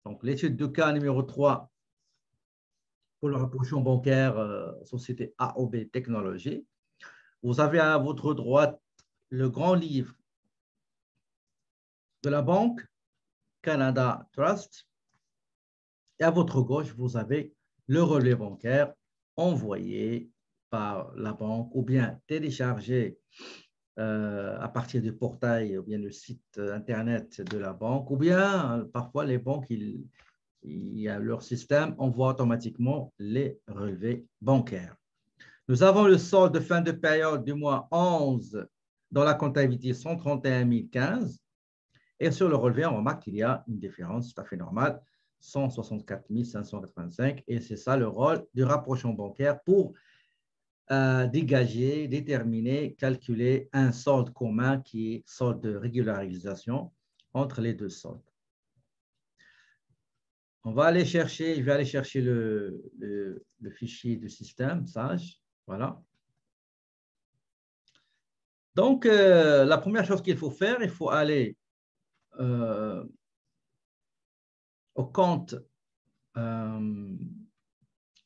Donc, l'étude de cas numéro 3 pour le rapprochement bancaire, société AOB Technologies. Vous avez à votre droite le grand livre de la banque, Canada Trust. Et à votre gauche, vous avez le relevé bancaire envoyé par la banque ou bien téléchargé à partir du portail ou bien du site Internet de la banque, ou bien parfois les banques, leur système envoie automatiquement les relevés bancaires. Nous avons le solde de fin de période du mois 11 dans la comptabilité 131 015 et sur le relevé, on remarque qu'il y a une différence tout à fait normale, 164 585, et c'est ça le rôle du rapprochement bancaire pour dégager, déterminer, calculer un solde commun qui est solde de régularisation entre les deux soldes. On va aller chercher, je vais aller chercher le fichier du système, Sage, voilà. Donc, la première chose qu'il faut faire, il faut aller au compte de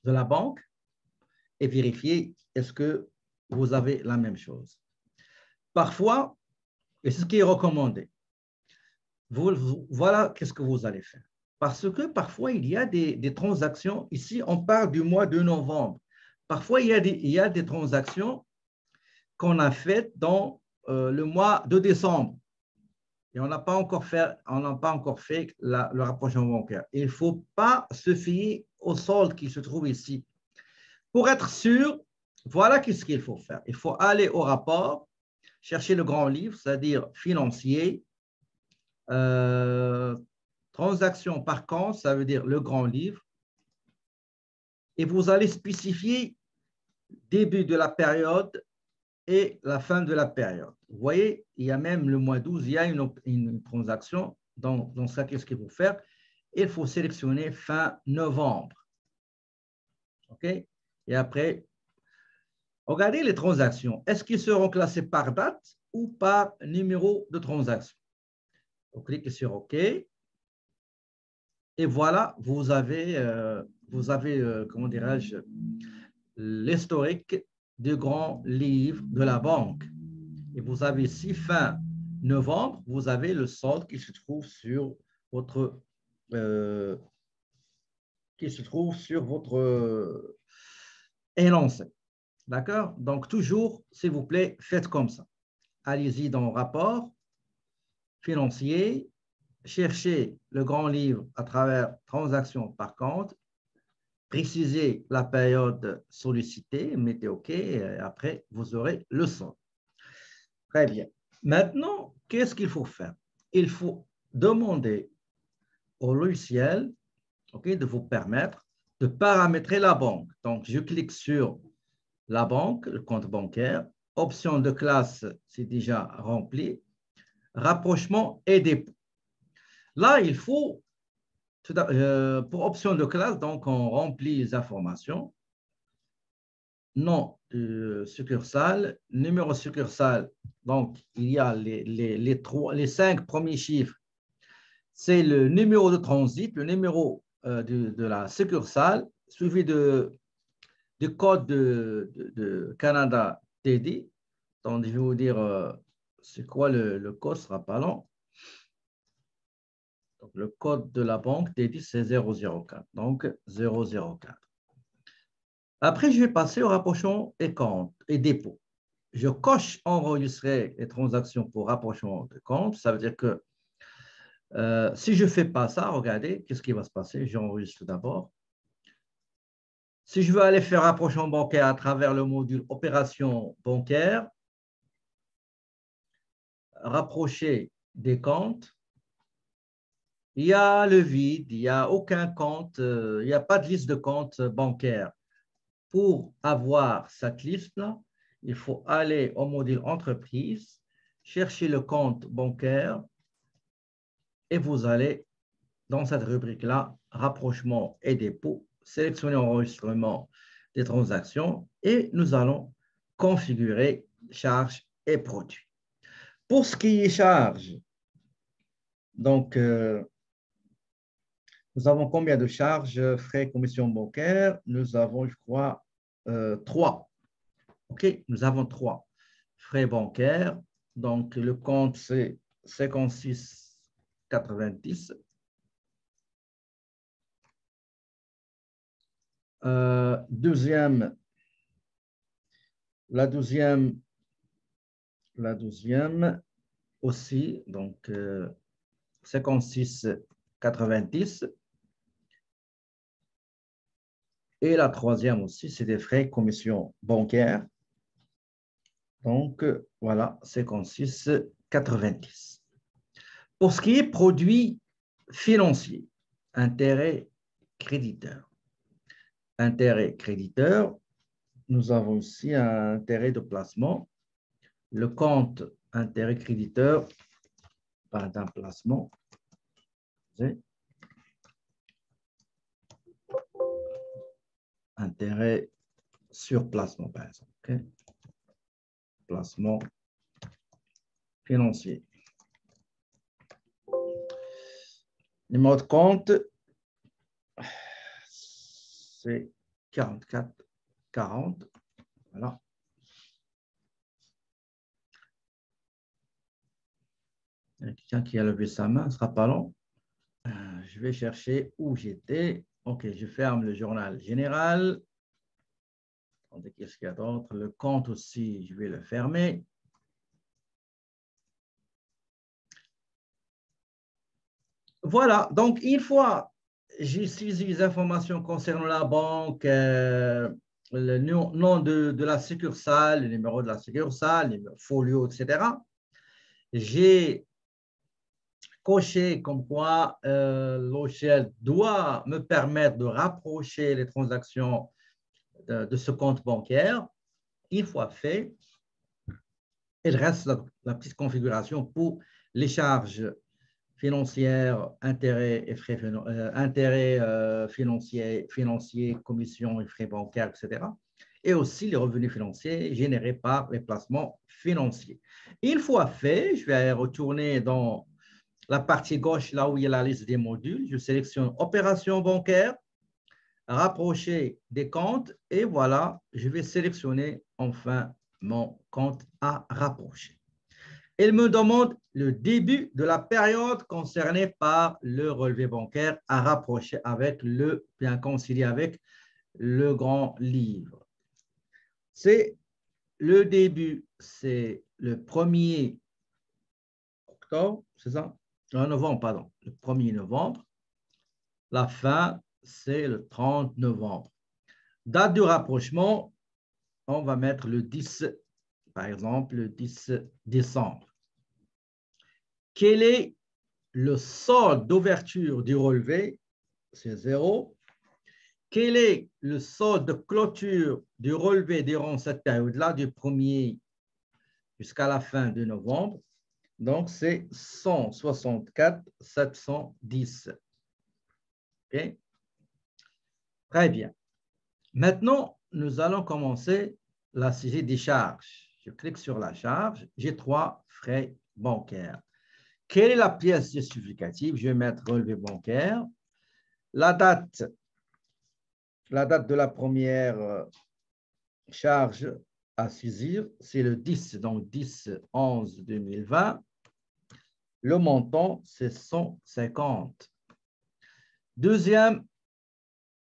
la banque et vérifier est-ce que vous avez la même chose. Parfois, et c'est ce qui est recommandé, voilà qu'est-ce que vous allez faire. Parce que parfois, il y a des transactions. Ici, on parle du mois de novembre. Parfois, il y a des transactions qu'on a faites dans le mois de décembre. Et on n'a pas encore fait le rapprochement bancaire. Il ne faut pas se fier au solde qui se trouve ici. Pour être sûr, voilà ce qu'il faut faire. Il faut aller au rapport, chercher le grand livre, c'est-à-dire financier, transaction par compte, ça veut dire le grand livre, et vous allez spécifier début de la période et la fin de la période. Vous voyez, il y a même le mois 12, il y a une transaction. Dans ce cas, qu'est-ce qu'il faut faire? Il faut sélectionner fin novembre. OK? Et après, regardez les transactions. Est-ce qu'ils seront classés par date ou par numéro de transaction? Vous cliquez sur OK. Et voilà, vous avez comment dirais-je, l'historique du grand livre de la banque. Et vous avez ici, fin novembre, vous avez le solde qui se trouve sur votre énoncé. D'accord? Donc, toujours, s'il vous plaît, faites comme ça. Allez-y dans le rapport financier, cherchez le grand livre à travers transactions par compte, précisez la période sollicitée, mettez OK, et après, vous aurez le solde. Très bien. Maintenant, qu'est-ce qu'il faut faire? Il faut demander au logiciel de vous permettre de paramétrer la banque. Donc, je clique sur la banque, le compte bancaire, option de classe, c'est déjà rempli, rapprochement et dépôt. Là, il faut, pour option de classe, donc on remplit les informations, nom de succursale, numéro succursale, donc il y a les 5 premiers chiffres, c'est le numéro de transit, le numéro de la succursale, suivi du code de Canada TD. Donc, je vais vous dire, c'est quoi le code, ce sera pas long. Donc, le code de la banque TD, c'est 004. Donc, 004. Après, je vais passer au rapprochement et compte et dépôt. Je coche enregistrer les transactions pour rapprochement de compte. Ça veut dire que si je ne fais pas ça, regardez, qu'est-ce qui va se passer? J'enregistre d'abord. Si je veux aller faire rapprochement bancaire à travers le module opération bancaire, rapprocher des comptes, il y a le vide, il n'y a aucun compte, il n'y a pas de liste de comptes bancaires. Pour avoir cette liste-là, il faut aller au module entreprise, chercher le compte bancaire et vous allez dans cette rubrique-là, rapprochement et dépôt, sélectionner enregistrement des transactions et nous allons configurer charges et produits. Pour ce qui est charges, donc Nous avons combien de charges, frais, commission bancaire? Nous avons, je crois, 3. OK, nous avons 3 frais bancaires. Donc, le compte, c'est 56,90. La deuxième aussi, donc 56,90. Et la troisième aussi, c'est des frais commission bancaire. Donc, voilà, 56,90. Pour ce qui est produits financiers, intérêt créditeur. Intérêt créditeur, nous avons aussi un intérêt de placement. Le compte intérêt créditeur par d'un placement. Intérêt sur placement, par exemple. Okay? Placement financier. Numéro de compte, c'est 44,40. Voilà. Il y a quelqu'un qui a levé sa main, ce ne sera pas long. Je vais chercher où j'étais. OK, je ferme le journal général. Attendez, qu'est-ce qu'il y a d'autre? Le compte aussi, je vais le fermer. Voilà, donc une fois j'ai saisi les informations concernant la banque, le nom de la succursale, le numéro de la succursale, le folio, etc. J'ai coché comme quoi l'OCL doit me permettre de rapprocher les transactions de ce compte bancaire. Une fois fait, il reste la petite configuration pour les charges financières, intérêts et frais financiers, commissions et frais bancaires, etc. Et aussi les revenus financiers générés par les placements financiers. Une fois fait, je vais retourner dans la partie gauche, là où il y a la liste des modules. Je sélectionne opération bancaire, rapprocher des comptes et voilà, je vais sélectionner enfin mon compte à rapprocher. Il me demande le début de la période concernée par le relevé bancaire à rapprocher avec bien concilier avec le grand livre. C'est le début, c'est le 1er octobre, c'est ça? Novembre, pardon, le 1er novembre. La fin, c'est le 30 novembre. Date de rapprochement, on va mettre le 10, par exemple, le 10 décembre. Quel est le solde d'ouverture du relevé? C'est 0. Quel est le solde de clôture du relevé durant cette période-là, du 1er jusqu'à la fin de novembre? Donc, c'est 164 710. Okay? Très bien. Maintenant, nous allons commencer la saisie des charges. Je clique sur la charge. J'ai 3 frais bancaires. Quelle est la pièce justificative? Je vais mettre relevé bancaire. La date de la première charge à saisir, c'est le 10, donc 10/11/2020. Le montant, c'est 150. Deuxième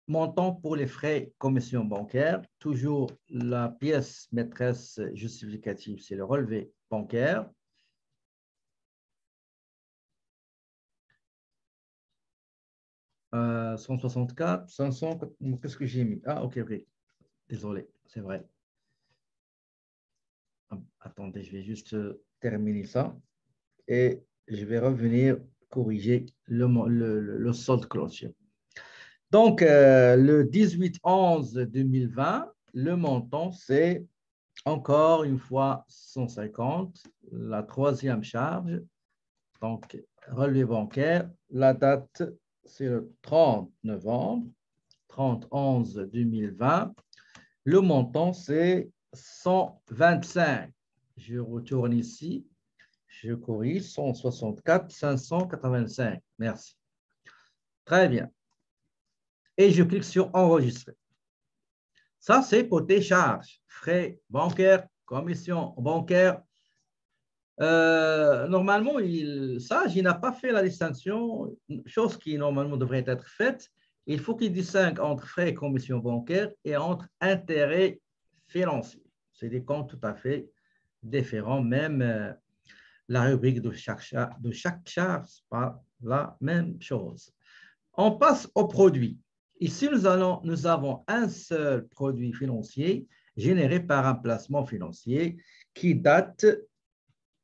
montant pour les frais commission bancaire, toujours la pièce maîtresse justificative, c'est le relevé bancaire. « 164, 500, qu'est-ce que j'ai mis? Ah, OK. Désolé, c'est vrai. Attendez, je vais juste terminer ça et je vais revenir corriger le solde clôture. Donc, le 18/11/2020, le montant, c'est encore une fois 150, la troisième charge. Donc, relevé bancaire, la date, c'est le 30 novembre, 30/11/2020. Le montant, c'est 125. Je retourne ici. Je corrige 164 585. Merci. Très bien. et je clique sur enregistrer. Ça, c'est côté charges, frais bancaires, commission bancaire. Normalement, il n'a pas fait la distinction, chose qui normalement devrait être faite. Il faut qu'il distingue entre frais et commission bancaire et entre intérêts financiers. C'est des comptes tout à fait différents, même la rubrique de chaque charge, c'est pas la même chose. On passe aux produits. Ici, nous avons un seul produit financier généré par un placement financier qui date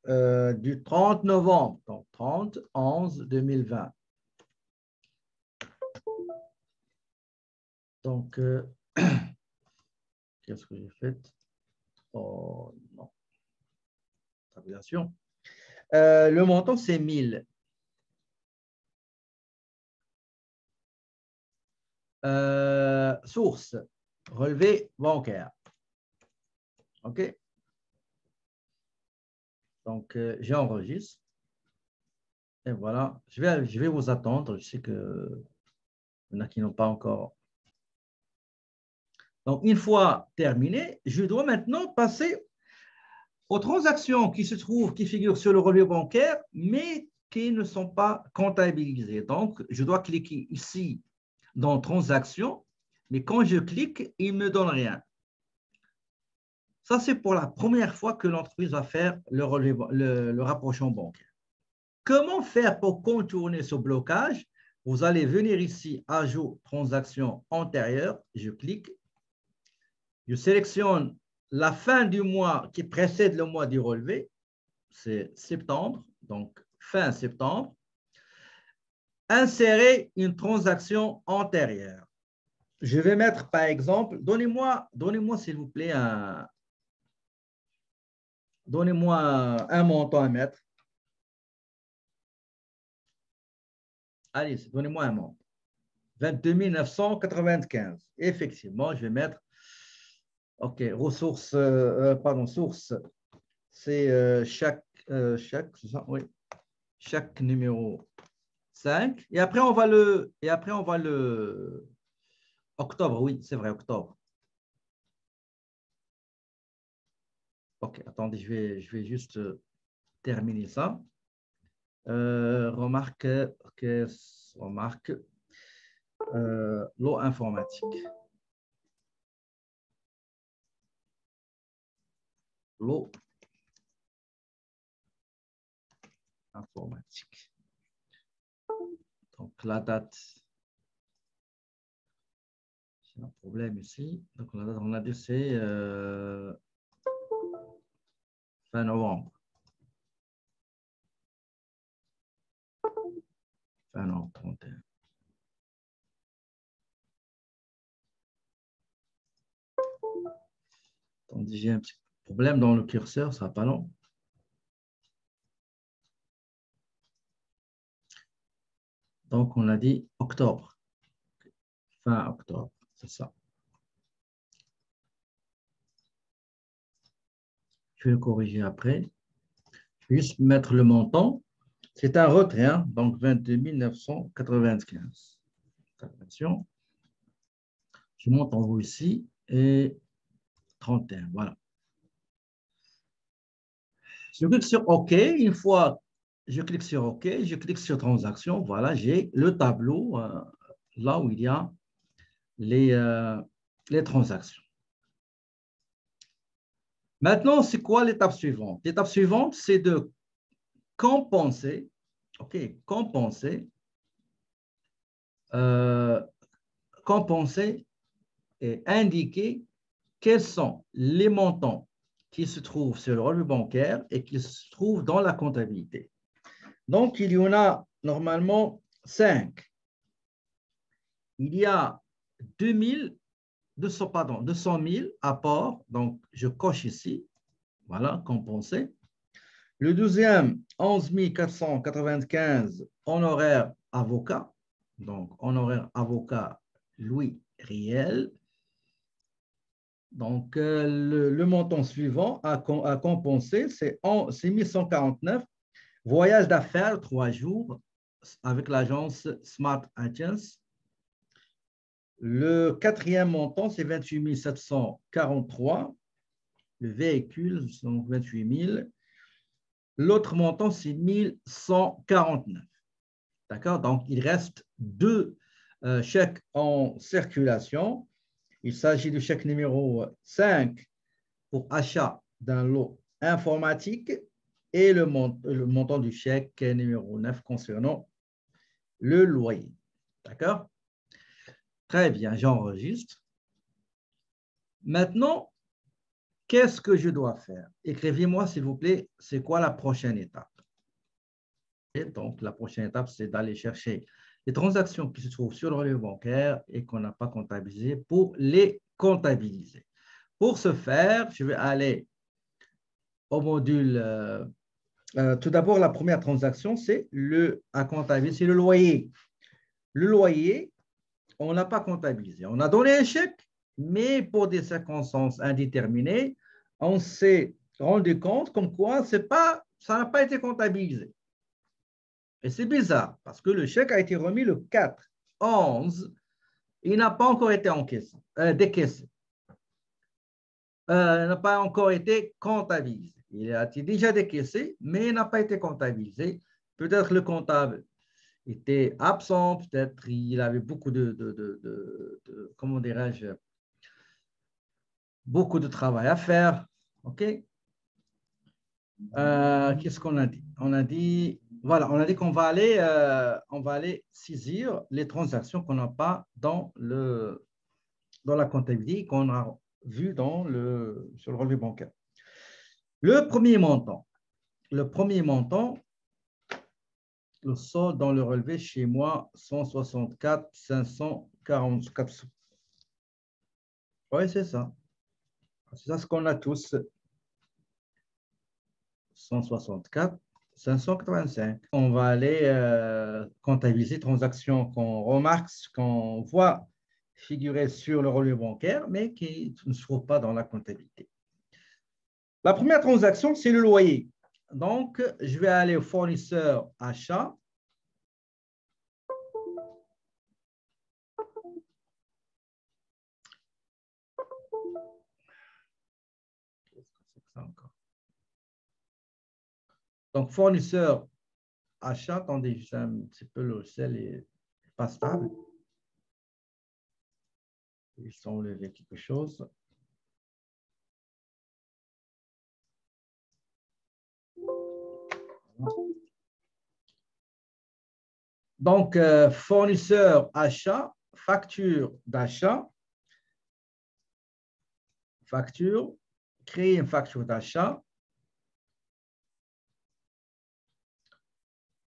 du 30 novembre, donc 30/11/2020. Donc, qu'est-ce que j'ai fait? Oh non, tabulation. Le montant, c'est 1000. Source, relevé bancaire. OK? Donc, j'enregistre. Et voilà, je vais vous attendre. Je sais qu'il y en a qui n'ont pas encore. Donc, une fois terminé, je dois maintenant passer aux transactions qui figurent sur le relevé bancaire, mais qui ne sont pas comptabilisées. Donc, je dois cliquer ici dans Transactions, mais quand je clique, il ne me donne rien. Ça, c'est pour la première fois que l'entreprise va faire le rapprochement bancaire. Comment faire pour contourner ce blocage? Vous allez venir ici, Ajout transaction antérieure, je clique, je sélectionne la fin du mois qui précède le mois du relevé, c'est septembre, donc fin septembre. Insérer une transaction antérieure. Je vais mettre par exemple, donnez-moi s'il vous plaît un montant à mettre. Allez, donnez-moi un montant. 22 995. Effectivement, je vais mettre, OK, ressources, pardon, source, c'est chaque, oui, chaque numéro 5. Et après, on va octobre, oui, c'est vrai, octobre. OK, attendez, je vais juste terminer ça. Remarque, l'eau informatique. L'eau informatique. Donc, la date, c'est un problème ici. Donc, la date, on a dit, c'est fin novembre. Fin novembre 31. Attendez, j'ai un petit problème dans le curseur, ça va pas long. Donc, on a dit octobre. Fin octobre, c'est ça. Je vais le corriger après. Je vais juste mettre le montant. C'est un retrait, hein? Donc 22 995. Attention. Je monte en haut ici et 31. Voilà. Je clique sur OK. Une fois je clique sur OK, je clique sur Transaction. Voilà, j'ai le tableau là où il y a les transactions. Maintenant, c'est quoi l'étape suivante? L'étape suivante, c'est de compenser, OK, compenser et indiquer quels sont les montants qui se trouvent sur le relevé bancaire et qui se trouvent dans la comptabilité. Donc, il y en a normalement 5. Il y a 200 000 apports, donc je coche ici, voilà, compensé. Le deuxième, 11 495 honoraires avocat, donc honoraires avocat Louis Riel. Donc, le montant suivant à compenser, c'est 1149. Voyage d'affaires, 3 jours, avec l'agence Smart Agents. Le quatrième montant, c'est 28 743. Le véhicule, donc 28 000. L'autre montant, c'est 1149. D'accord? Donc, il reste deux chèques en circulation. Il s'agit du chèque numéro 5 pour achat d'un lot informatique et le montant du chèque numéro 9 concernant le loyer. D'accord? Très bien, j'enregistre. Maintenant, qu'est-ce que je dois faire? Écrivez-moi, s'il vous plaît, c'est quoi la prochaine étape? Et donc, la prochaine étape, c'est d'aller chercher les transactions qui se trouvent sur le relevé bancaire et qu'on n'a pas comptabilisées pour les comptabiliser. Pour ce faire, je vais aller au module. Tout d'abord, la première transaction, c'est à comptabiliser, c'est le loyer. Le loyer, on n'a pas comptabilisé. On a donné un chèque, mais pour des circonstances indéterminées, on s'est rendu compte comme quoi ça n'a pas été comptabilisé. Et c'est bizarre parce que le chèque a été remis le 4/11. Il n'a pas encore été décaissé. Il n'a pas encore été comptabilisé. Il a été déjà décaissé, mais il n'a pas été comptabilisé. Peut-être le comptable était absent, peut-être il avait beaucoup comment dirais-je, beaucoup de travail à faire. OK? Qu'est-ce qu'on a dit? Voilà, on a dit qu'on va aller saisir les transactions qu'on n'a pas dans la comptabilité qu'on a vu sur le relevé bancaire. Le premier montant, le solde dans le relevé chez moi, 164 544. Oui, c'est ça. C'est ça ce qu'on a tous. 164 585. On va aller comptabiliser transactions qu'on remarque, qu'on voit figurer sur le relevé bancaire, mais qui ne se trouvent pas dans la comptabilité. La première transaction, c'est le loyer. Donc, je vais aller au fournisseur achat. Donc, fournisseur achat. Attendez, juste un petit peu, le logiciel n'est pas stable. Ils sont enlevés quelque chose. Donc, fournisseur achat, facture d'achat, créer une facture d'achat.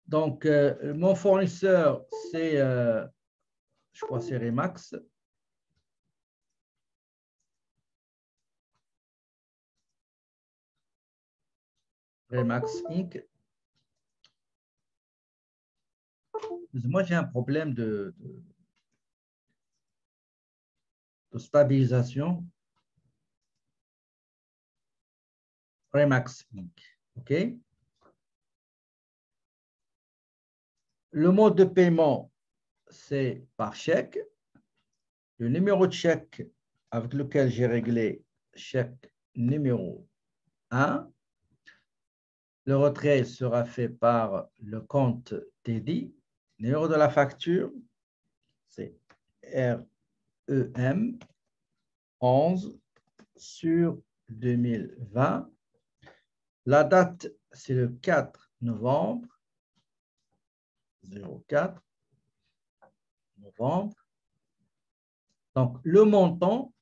Donc, mon fournisseur, c'est, je crois, c'est Remax. Remax Inc. Moi, j'ai un problème de stabilisation. Remax Inc. OK? Le mode de paiement, c'est par chèque. Le numéro de chèque avec lequel j'ai réglé chèque numéro 1. Le retrait sera fait par le compte TD. Numéro de la facture, c'est REM 11 sur 2020. La date, c'est le 4 novembre. 04 novembre. Donc, le montant,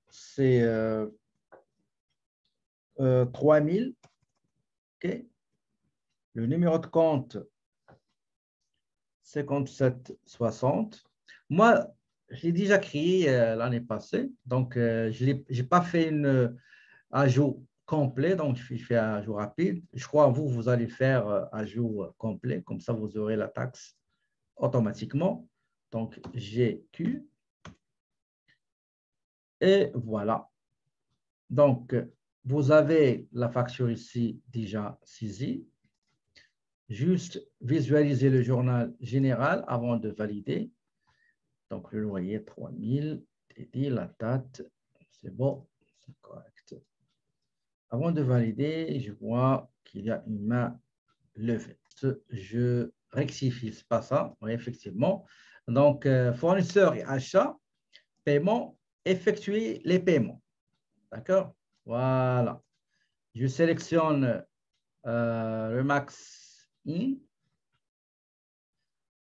c'est 3 000. Okay. Le numéro de compte, 5760. Moi, j'ai déjà créé l'année passée, donc je n'ai pas fait un ajout complet, donc je fais un ajout rapide. Je crois que vous allez faire ajout complet, comme ça vous aurez la taxe automatiquement. Donc, GQ. Et voilà. Donc, vous avez la facture ici déjà saisie. juste visualiser le journal général avant de valider. Donc, le loyer, 3 000. Et la date, c'est bon, c'est correct. Avant de valider, je vois qu'il y a une main levée. Je rectifie, ce n'est pas ça, oui, effectivement. Donc, fournisseur et achat, paiement, effectuer les paiements. D'accord? Voilà. Je sélectionne le max in,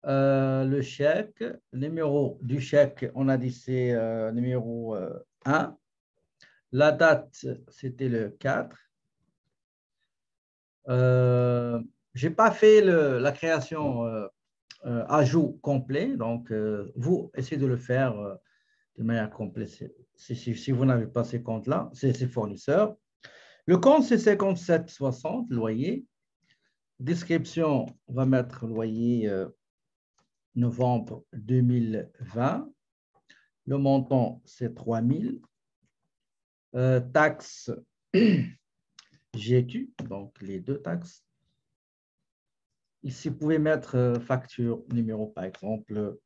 le chèque, le numéro du chèque, on a dit c'est numéro 1. La date, c'était le 4. Je n'ai pas fait la création ajout complet, donc vous essayez de le faire de manière complète si vous n'avez pas ces comptes-là, ces fournisseurs. Le compte, c'est 57,60, loyer. Description, on va mettre loyer novembre 2020. Le montant, c'est 3 000. Taxe GQ, donc les deux taxes. Ici, vous pouvez mettre facture numéro, par exemple,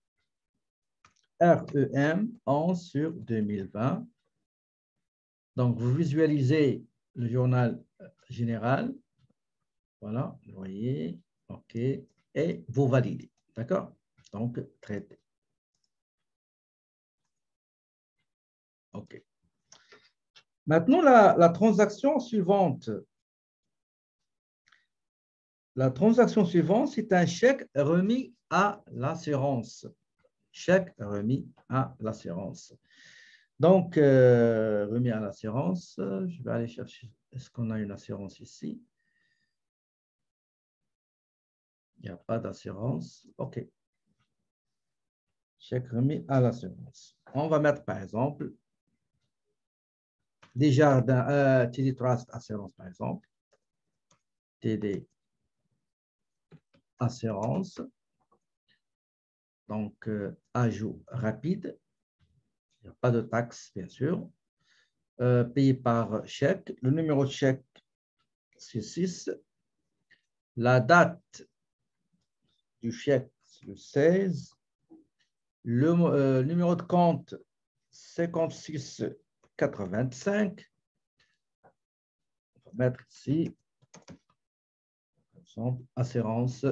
REM 11 sur 2020. Donc, vous visualisez le journal général. Voilà, vous voyez, OK, et vous validez. D'accord? Donc, traité. OK. Maintenant, la transaction suivante. La transaction suivante, c'est un chèque remis à l'assurance. Chèque remis à l'assurance. Donc, remis à l'assurance, je vais aller chercher, est-ce qu'on a une assurance ici? Il n'y a pas d'assurance. OK. Chèque remis à l'assurance. On va mettre, par exemple, Desjardins, TD Trust Assurance, par exemple. TD Assurance. Donc, ajout rapide. Il n'y a pas de taxe, bien sûr. Payé par chèque. Le numéro de chèque, c'est 6. La date du chèque, c'est le 16. Le numéro de compte, 56 85. On va mettre ici, par exemple, assurance,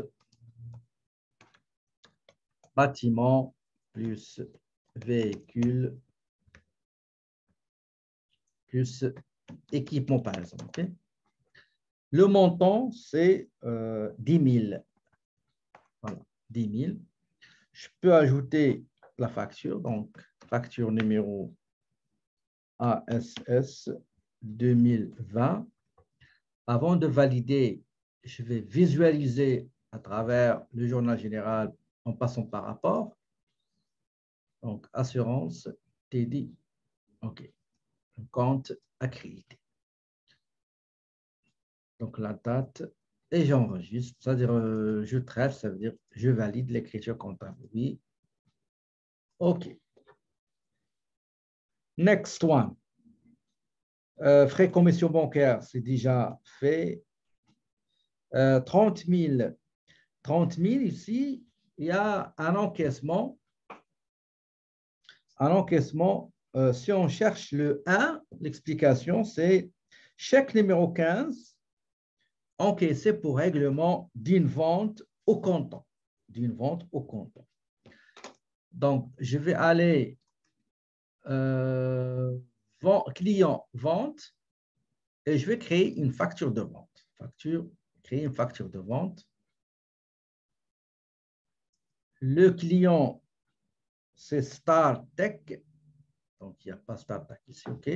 bâtiment, plus véhicule, plus équipement, par exemple. Okay? Le montant, c'est 10 000. Voilà, 10 000. Je peux ajouter la facture, donc facture numéro ASS 2020. Avant de valider, je vais visualiser à travers le journal général en passant par rapport. Donc, assurance, TD, OK. Un compte accrédité. Donc, la date, et j'enregistre, c'est-à-dire je traite, ça veut dire je valide l'écriture comptable. Oui. OK. Next one. Frais commission bancaire, c'est déjà fait. 30 000. 30 000 ici, il y a un encaissement. Un encaissement, si on cherche le 1, l'explication, c'est chèque numéro 15, encaissé pour règlement d'une vente au comptant. D'une vente au comptant. Donc, je vais aller client vente et je vais créer une facture de vente. Créer une facture de vente. Le client, c'est Star Tech. Donc, il n'y a pas Star Tech ici, OK?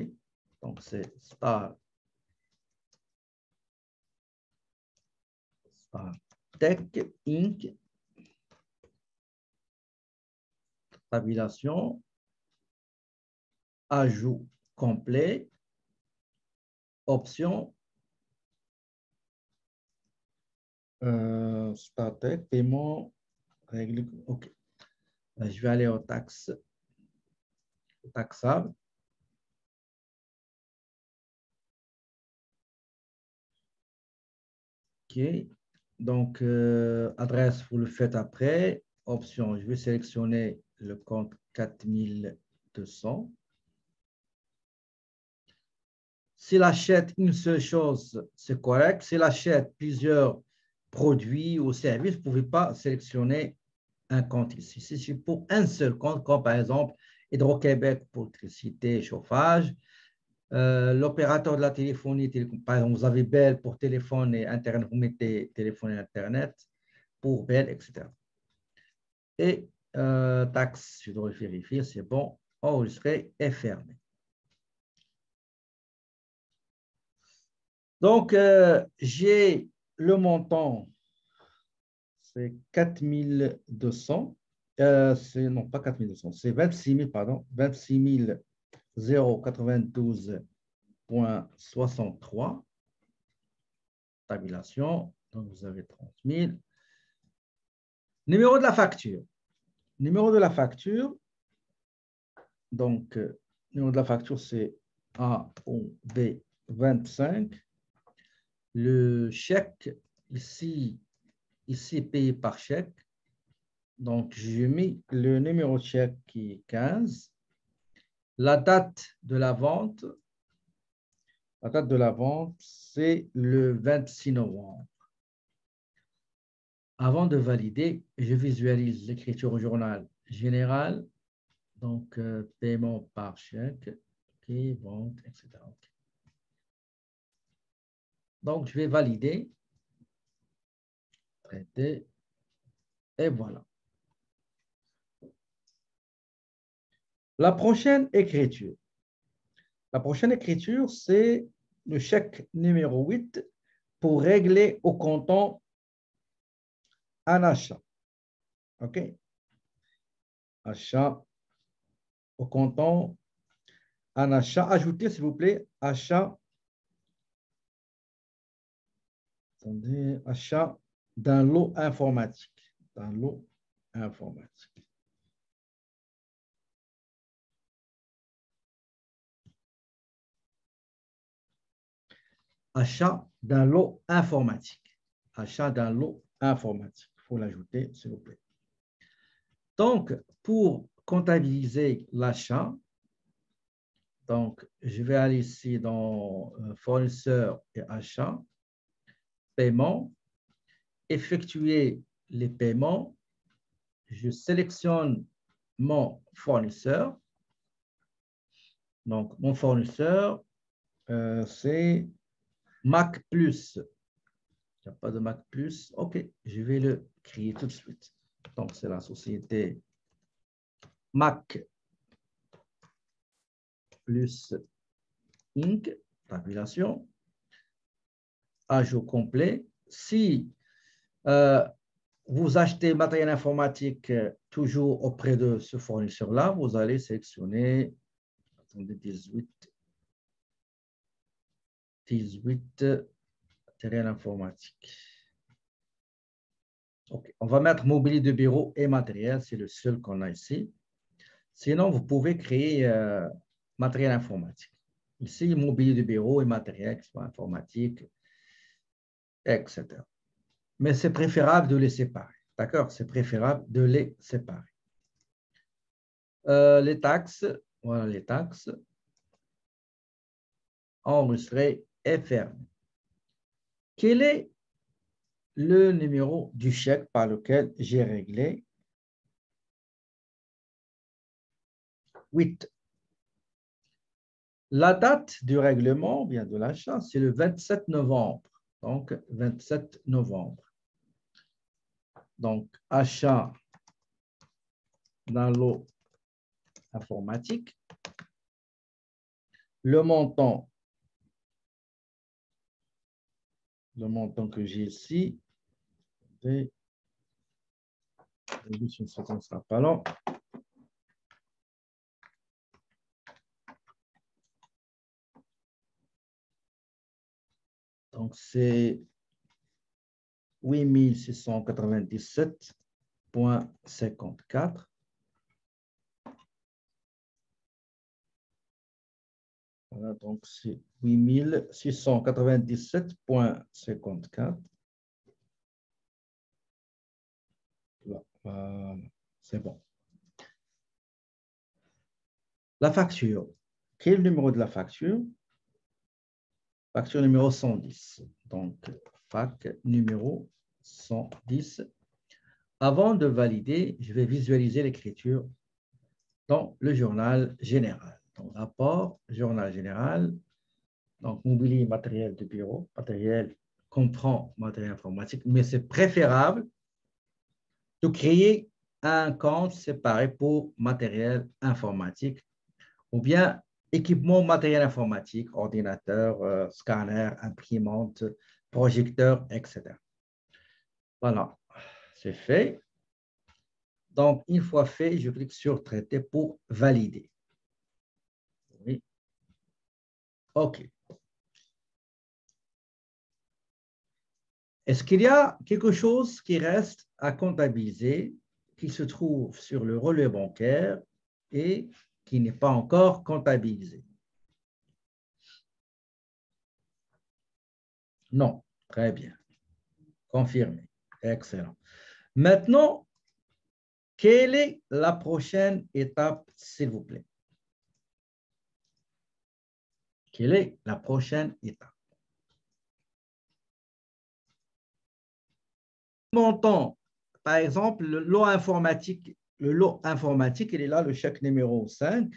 Donc, c'est Star Tech Inc. Tabulation. Ajout complet. Option. Star Tech, paiement, règle. OK. Je vais aller aux taxes. Taxable. OK. Donc, adresse, vous le faites après. Option, je vais sélectionner le compte 4200. S'il achète une seule chose, c'est correct. S'il achète plusieurs produits ou services, vous ne pouvez pas sélectionner un compte ici. Si c'est pour un seul compte, comme par exemple Hydro-Québec pour électricité et chauffage, l'opérateur de la téléphonie, par exemple, vous avez Bell pour téléphone et Internet, vous mettez téléphone et Internet pour Bell, etc. Et taxe, je dois vérifier, c'est bon, enregistré et fermé. Donc, j'ai le montant, c'est 4200. Non, pas 4200, c'est 26 000, pardon, 26 092,63. Tabulation, donc vous avez 30 000. Numéro de la facture. Numéro de la facture, donc, numéro de la facture, c'est AOB 25. Le chèque, ici payé par chèque. Donc, j'ai mis le numéro de chèque qui est 15. La date de la vente, c'est le 26 novembre. Avant de valider, je visualise l'écriture au journal général. Donc, paiement par chèque, okay, vente, etc. Okay. Donc, je vais valider, traiter, et voilà. La prochaine écriture. La prochaine écriture, c'est le chèque numéro 8 pour régler au comptant un achat. OK? Achat au comptant, un achat. Ajoutez, s'il vous plaît, achat. Attendez, achat d'un lot informatique. D'un lot informatique. Achat d'un lot informatique. Achat d'un lot informatique. Il faut l'ajouter, s'il vous plaît. Donc, pour comptabiliser l'achat, donc, je vais aller ici dans fournisseur et achat, paiement, effectuer les paiements. Je sélectionne mon fournisseur. Donc, mon fournisseur, c'est Mac Plus. Il n'y a pas de Mac Plus. OK, je vais le créer tout de suite. Donc, c'est la société Mac Plus Inc. Tabulation. Ajout complet. Si vous achetez matériel informatique toujours auprès de ce fournisseur-là, vous allez sélectionner, attendez, 18 matériel informatique. Okay. On va mettre mobilier de bureau et matériel, c'est le seul qu'on a ici. Sinon, vous pouvez créer matériel informatique. Ici, mobilier de bureau et matériel, soit informatique, etc. Mais c'est préférable de les séparer. D'accord? C'est préférable de les séparer. Les taxes, voilà les taxes. Enregistré et fermé. Quel est le numéro du chèque par lequel j'ai réglé 8. La date du règlement, bien de l'achat, c'est le 27 novembre. Donc, 27 novembre. Donc, achat d'un lot informatique. Le montant que j'ai ici, et juste une seconde, ça sera pas long. Donc, c'est 8697,54. Voilà, donc c'est 8697,54. Voilà, c'est bon. La facture. Quel est le numéro de la facture? Facture numéro 110. Donc, fac numéro 110. Avant de valider, je vais visualiser l'écriture dans le journal général. Donc, rapport, journal général. Donc, mobilier, matériel de bureau. Matériel comprend matériel informatique, mais c'est préférable de créer un compte séparé pour matériel informatique ou bien équipement matériel informatique, ordinateur, scanner, imprimante, projecteur, etc. Voilà, c'est fait. Donc, une fois fait, je clique sur traiter pour valider. Oui. OK. Est-ce qu'il y a quelque chose qui reste à comptabiliser, qui se trouve sur le relevé bancaire et qui n'est pas encore comptabilisé? Non. Très bien. Confirmé. Excellent. Maintenant, quelle est la prochaine étape, s'il vous plaît? Quelle est la prochaine étape? Montant, par exemple, le lot informatique, il est là, le chèque numéro 5.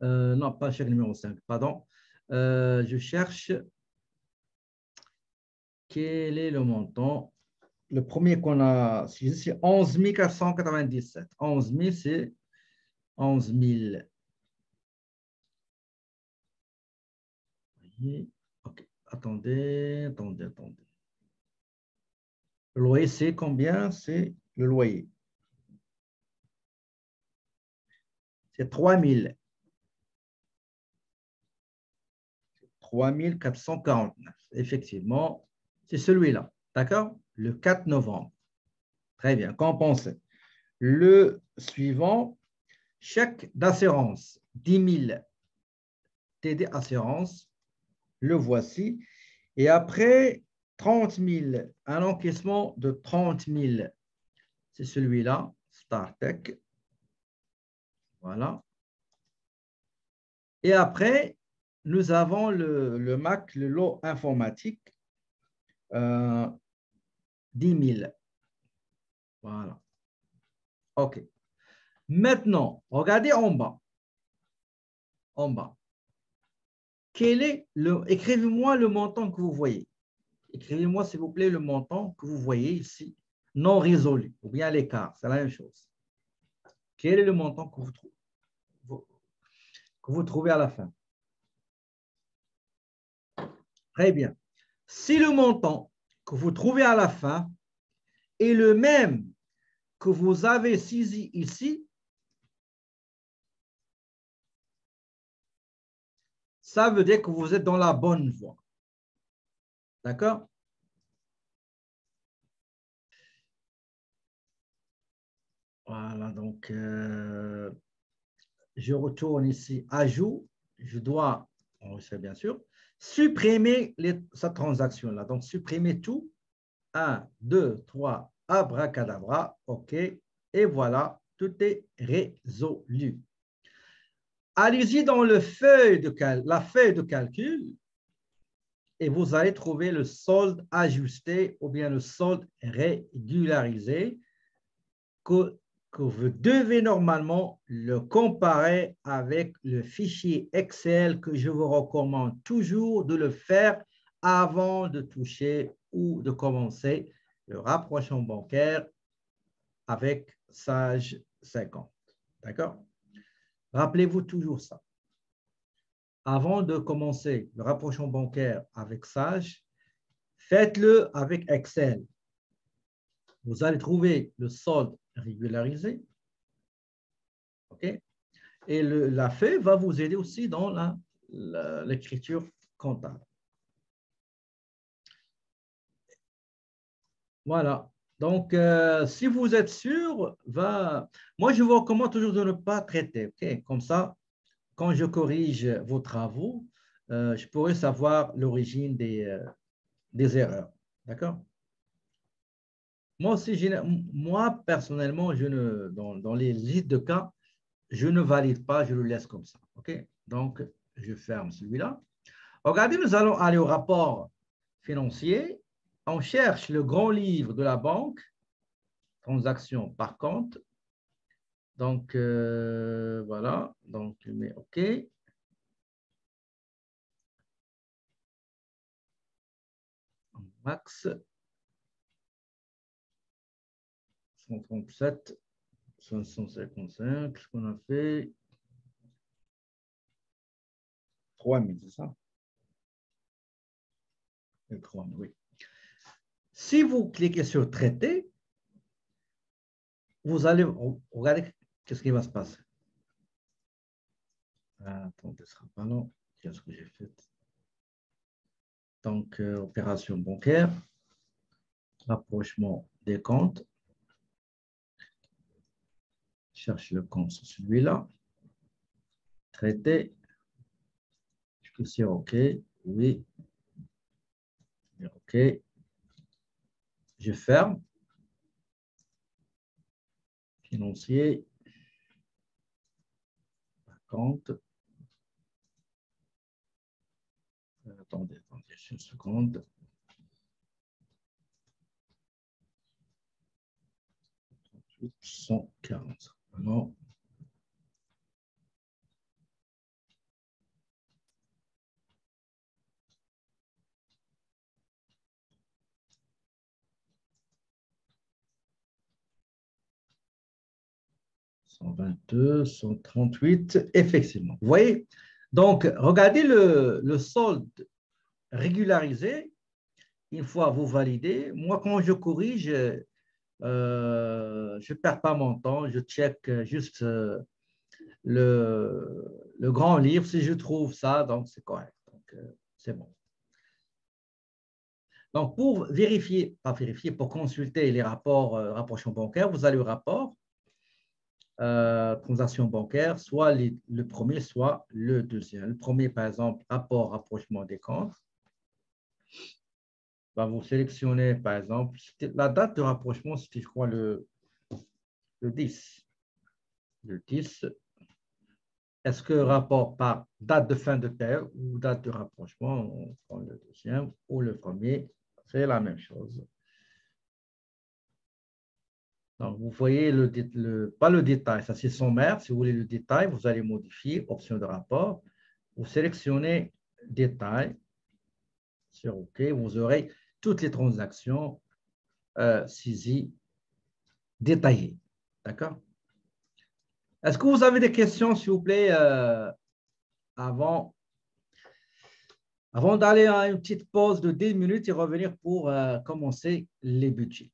Non, pas le chèque numéro 5, pardon. Je cherche quel est le montant. Le premier qu'on a, c'est 11 497. 11 000, c'est 11 000. OK, attendez. Le loyer, c'est combien? C'est le loyer. C'est 3 000. 3 449. Effectivement, c'est celui-là. D'accord? Le 4 novembre. Très bien, qu'en pensez? Le suivant, chèque d'assurance, 10 000 TD assurance. Le voici. Et après, 30 000, un encaissement de 30 000. C'est celui-là, StarTech. Voilà. Et après, nous avons le MAC, le lot informatique, 10 000. Voilà. OK. Maintenant, regardez en bas. En bas. Écrivez-moi le montant que vous voyez. Écrivez-moi, s'il vous plaît, le montant que vous voyez ici, non résolu, ou bien l'écart. C'est la même chose. Quel est le montant que vous trouvez à la fin? Très bien. Si le montant que vous trouvez à la fin est le même que vous avez saisi ici, ça veut dire que vous êtes dans la bonne voie. D'accord? Voilà, donc je retourne ici, ajout, je dois, enregistrer bien sûr, supprimer cette transaction-là. Donc, supprimer tout. 1, 2, 3, abracadabra, OK. Et voilà, tout est résolu. Allez-y dans la feuille de calcul et vous allez trouver le solde ajusté ou bien le solde régularisé que vous devez normalement le comparer avec le fichier Excel que je vous recommande toujours de le faire avant de toucher ou de commencer le rapprochement bancaire avec Sage 50. D'accord? Rappelez-vous toujours ça. Avant de commencer le rapprochement bancaire avec Sage, faites-le avec Excel. Vous allez trouver le solde régularisé. OK? Et la feuille va vous aider aussi dans l'écriture comptable. Voilà. Donc, si vous êtes sûr, moi, je vous recommande toujours de ne pas traiter. Okay? Comme ça, quand je corrige vos travaux, je pourrai savoir l'origine des erreurs. D'accord? Moi aussi, moi, personnellement, dans les listes de cas, je ne valide pas, je le laisse comme ça. OK? Donc, je ferme celui-là. Regardez, nous allons aller au rapport financier. On cherche le grand livre de la banque, transaction par compte. Donc, voilà. Donc, je mets OK. Max 137, 555. Ce qu'on a fait 3000, c'est ça? 3000, oui. Si vous cliquez sur traiter, vous allez regarder qu'est-ce qui va se passer. Attendez, ce sera pas long. Qu'est-ce que j'ai fait? Donc, opération bancaire, rapprochement des comptes. Cherche le compte sur celui-là. Traité. Je clique sur OK. Oui. OK. Je ferme. Financier. Compte. Attendez, juste une seconde. 140. Non. « 122, 138, effectivement. Vous voyez? Donc, regardez le solde régularisé. Une fois vous validez, moi, quand je corrige, je ne perds pas mon temps. Je check juste le grand livre. Si je trouve ça, donc c'est correct. Donc, c'est bon. Donc, pour vérifier, pas vérifier, pour consulter les rapports rapprochement bancaire, vous allez au rapport transaction bancaire, soit le premier, soit le deuxième. Le premier, par exemple, rapport rapprochement des comptes. Ben, vous sélectionnez, par exemple, la date de rapprochement, c'était, je crois, le 10. Le 10. Est-ce que rapport par date de fin de période ou date de rapprochement, on prend le deuxième ou le premier, c'est la même chose. Donc, vous voyez, pas le détail, ça c'est sommaire. Si vous voulez le détail, vous allez modifier, option de rapport. Vous sélectionnez détail sur OK. Vous aurez toutes les transactions saisies détaillées. D'accord? Est-ce que vous avez des questions, s'il vous plaît, avant d'aller à une petite pause de 10 minutes et revenir pour commencer les budgets?